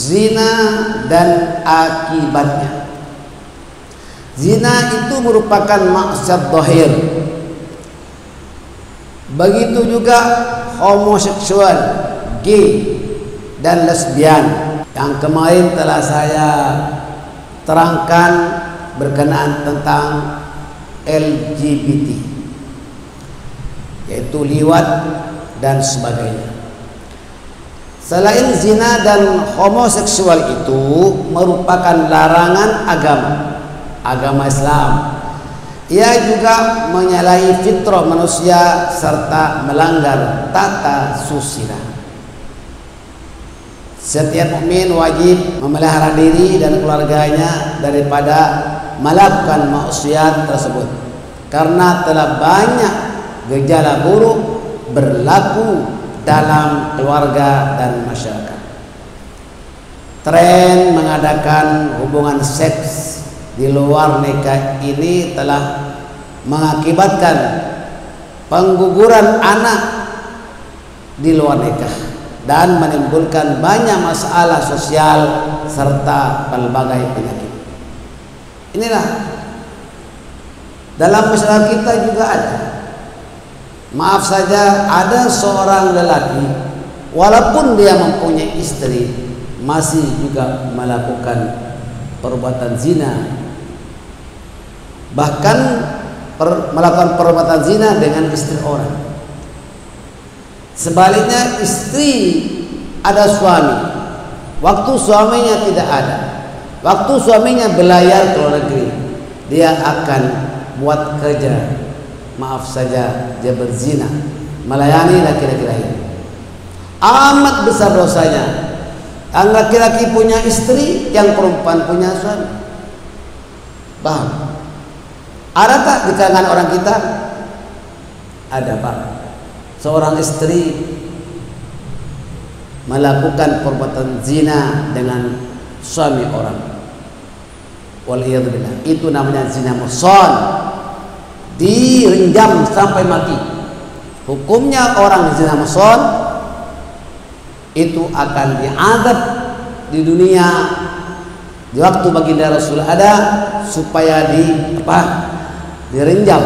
zina dan akibatnya. Zina itu merupakan maksiat zahir. Begitu juga homoseksual, gay dan lesbian yang kemarin telah saya terangkan berkenaan tentang LGBT, yaitu liwat dan sebagainya. Selain zina dan homoseksual itu merupakan larangan agama Islam. Ia juga menyalahi fitrah manusia serta melanggar tata susila. Setiap mukmin wajib memelihara diri dan keluarganya daripada melakukan maksiat tersebut, karena telah banyak gejala buruk berlaku dalam keluarga dan masyarakat. Tren mengadakan hubungan seks di luar nikah ini telah mengakibatkan pengguguran anak di luar nikah dan menimbulkan banyak masalah sosial serta berbagai penyakit. Inilah dalam masyarakat kita juga ada. Maaf saja, ada seorang lelaki walaupun dia mempunyai istri masih juga melakukan perbuatan zina, bahkan melakukan perbuatan zina dengan istri orang. Sebaliknya, istri ada suami, waktu suaminya tidak ada, waktu suaminya belayar ke luar negeri, dia akan buat kerja, maaf saja, dia berzina, melayani laki-laki lain. Amat besar dosanya. Yang laki-laki punya istri, yang perempuan punya suami. Paham? Ada tak di kalangan orang kita? Ada, Pak. Seorang istri melakukan perbuatan zina dengan suami orang. Waliyadzubillah. Itu namanya zina muhsan. Direnjam sampai mati. Hukumnya orang zina muhsan itu akan diazab di dunia. Di waktu baginda Rasul ada supaya direnjam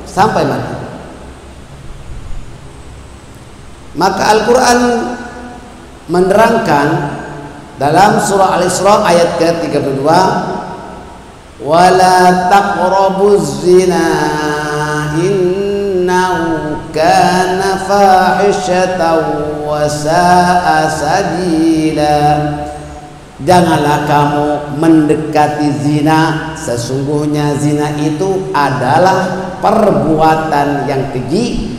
sampai mati. Maka Al-Quran menerangkan dalam surah Al-Isra ayat ke-32, wala taqrabuz zina innahu kana fahishatan wa sa'a sabila. Janganlah kamu mendekati zina, sesungguhnya zina itu adalah perbuatan yang keji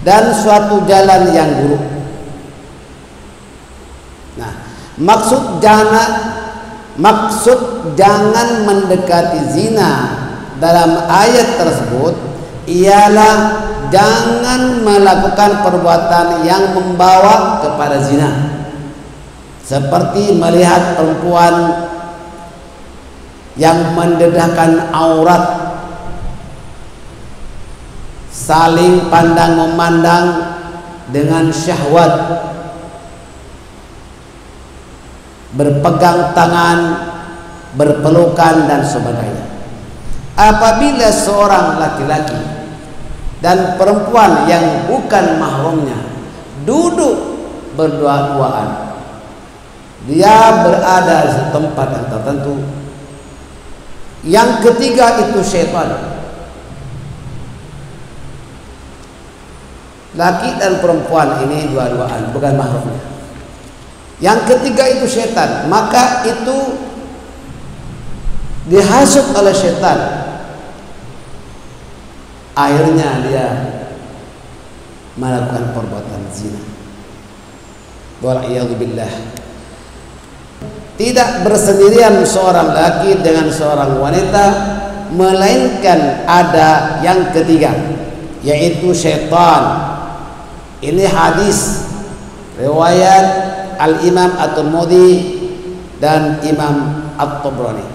dan suatu jalan yang buruk. Nah, maksud jangan mendekati zina dalam ayat tersebut ialah jangan melakukan perbuatan yang membawa kepada zina, seperti melihat perempuan yang mendedahkan aurat, saling pandang memandang dengan syahwat, berpegang tangan, berpelukan dan sebagainya. Apabila seorang laki-laki dan perempuan yang bukan mahramnya duduk berdua-duaan, dia berada di tempat yang tertentu, yang ketiga itu syaitan. Laki dan perempuan ini dua-duaan, bukan mahramnya. Yang ketiga itu syaitan, maka itu dihasut oleh syaitan. Akhirnya dia melakukan perbuatan zina. Wal'iyadzubillah. Tidak bersendirian seorang laki dengan seorang wanita, melainkan ada yang ketiga, yaitu syaitan. Ini hadis riwayat Al-Imam At-Tirmidzi dan Imam At-Tabrani.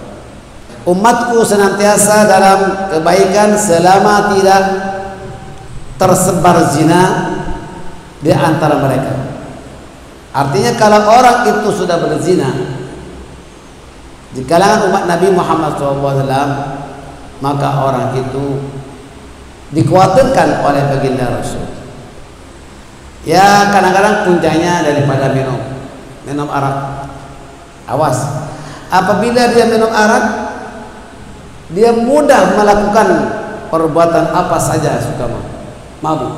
Umatku senantiasa dalam kebaikan selama tidak tersebar zina di antara mereka. Artinya kalau orang itu sudah berzina di kalangan umat Nabi Muhammad SAW, maka orang itu dikhawatirkan oleh baginda Rasul. Ya kadang-kadang puncanya daripada minum arak. Awas, apabila dia minum arak, dia mudah melakukan perbuatan apa saja suka mabuk.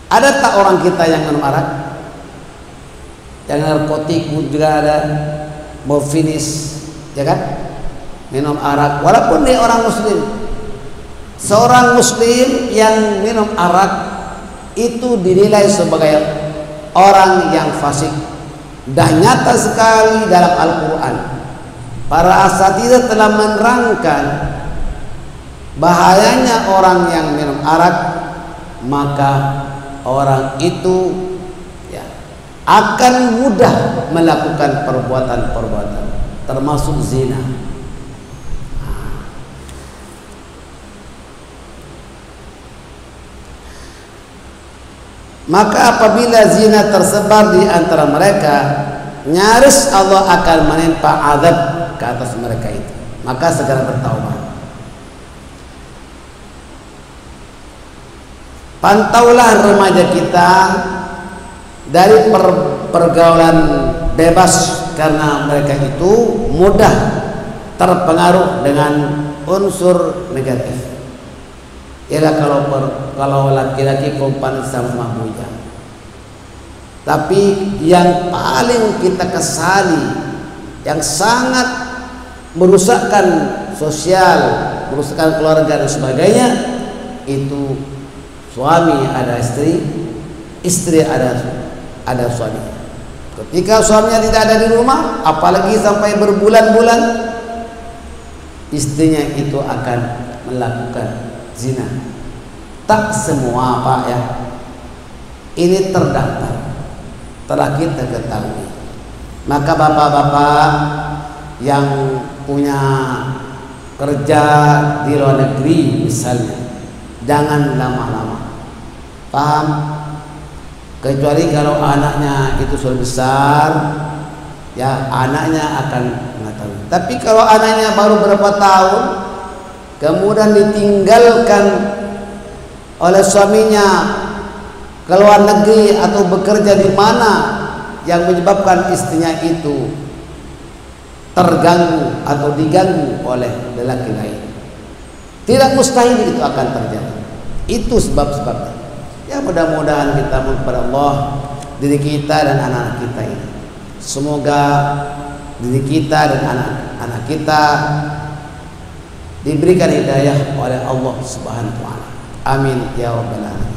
Ada tak orang kita yang minum arak? Yang narkotik juga ada, mau finish, ya kan? Minum arak, walaupun dia orang muslim. Seorang muslim yang minum arak itu dinilai sebagai orang yang fasik. Dan nyata sekali dalam Al-Quran, para asatidzah telah menerangkan bahayanya orang yang minum arak, maka orang itu ya, akan mudah melakukan perbuatan-perbuatan termasuk zina. Maka apabila zina tersebar di antara mereka, nyaris Allah akan menimpa azab ke atas mereka itu. Maka segera bertaubat. Pantaulah remaja kita dari pergaulan bebas, karena mereka itu mudah terpengaruh dengan unsur negatif. Ialah kalau laki-laki kompan sama bujang. Tapi yang paling kita kesali, yang sangat merusakkan sosial, merusakkan keluarga dan sebagainya, itu suami ada istri, istri ada suami. Ketika suaminya tidak ada di rumah, apalagi sampai berbulan-bulan, istrinya itu akan melakukan zina. Tak semua Pak ya, ini terdaftar, telah kita ketahui. Maka bapak-bapak yang punya kerja di luar negeri misalnya, jangan lama-lama, paham? Kecuali kalau anaknya itu sudah besar, ya anaknya akan mengetahui. Tapi kalau anaknya baru berapa tahun, kemudian ditinggalkan oleh suaminya ke luar negeri atau bekerja di mana, yang menyebabkan istrinya itu terganggu atau diganggu oleh lelaki lain, tidak mustahil itu akan terjadi. Itu sebab-sebabnya. Ya mudah-mudahan kita mohon kepada Allah, diri kita dan anak-anak kita ini, semoga diri kita dan anak-anak kita diberikan hidayah oleh Allah Subhanahu wa taala. Amin ya rabbal alamin.